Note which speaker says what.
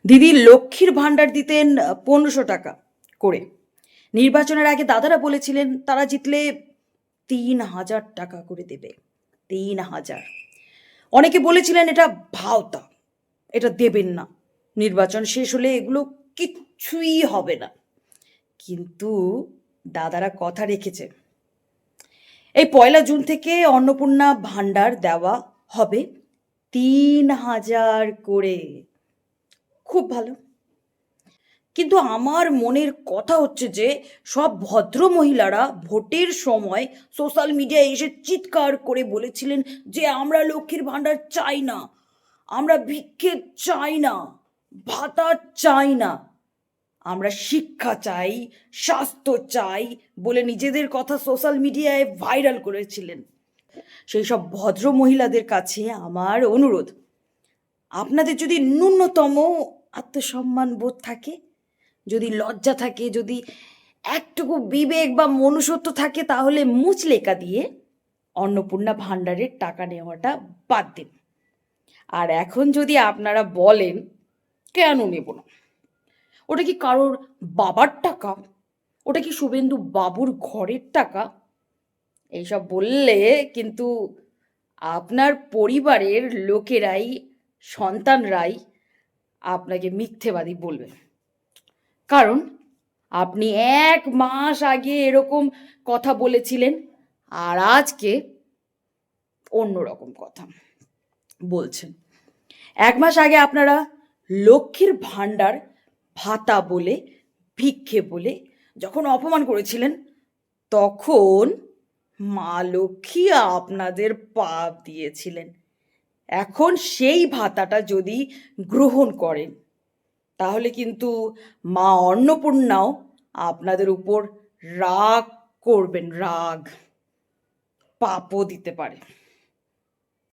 Speaker 1: দিদি লক্ষ্মীর ভাণ্ডার দিতেন 1500 টাকা করে। নির্বাচনের আগে দাদারা বলেছিলেন তারা জিতলে 3000 টাকা করে দেবে। 3000। অনেকে বলেছিলেন এটা ভাওতা, এটা দেবেন না, নির্বাচন শেষ হলে এগুলো কিচ্ছুই হবে না। কিন্তু দাদারা কথা রেখেছে। এই 1 জুন থেকে অন্নপূর্ণা ভাণ্ডার দেওয়া হবে 3000 করে। খুব ভালো। কিন্তু আমার মনের কথা হচ্ছে যে সব ভদ্র মহিলারা ভোটের সময় সোশ্যাল মিডিয়ায় এসে চিৎকার করে বলেছিলেন যে আমরা লক্ষ্মীর ভাণ্ডার চাই না, আমরা ভিক্ষে চাই না, ভাতা চাই না, আমরা শিক্ষা চাই, স্বাস্থ্য চাই বলে নিজেদের কথা সোশ্যাল মিডিয়ায় ভাইরাল করেছিলেন। সেই সব ভদ্র মহিলাদের কাছে আমার অনুরোধ, আপনাদের যদি ন্যূনতম আত্মসম্মান বোধ থাকে, যদি লজ্জা থাকে, যদি একটুকু বিবেক বা মনুষ্যত্ব থাকে, তাহলে মুচলেকা দিয়ে অন্নপূর্ণা ভাণ্ডারের টাকা নেওয়াটা বাদ দিন। আর এখন যদি আপনারা বলেন কেন নেব না, ওটা কি কারোর বাবার টাকা, ওটা কি শুভেন্দু বাবুর ঘরের টাকা, এইসব বললে কিন্তু আপনার পরিবারের লোকেরাই, সন্তানরাই আপনাকে মিথ্যেবাদী বলবে। কারণ আপনি 1 মাস আগে এরকম কথা বলেছিলেন, আর আজকে অন্যরকম কথা বলছেন। 1 মাস আগে আপনারা লক্ষ্মীর ভাণ্ডার ভাতা বলে, ভিক্ষে বলে যখন অপমান করেছিলেন, তখন মা লক্ষ্মী আপনাদের পাপ দিয়েছিলেন। এখন সেই ভাতাটা যদি গ্রহণ করেন, তাহলে কিন্তু মা অন্নপূর্ণাও আপনাদের উপর রাগ করবেন, রাগ, পাপও দিতে পারে।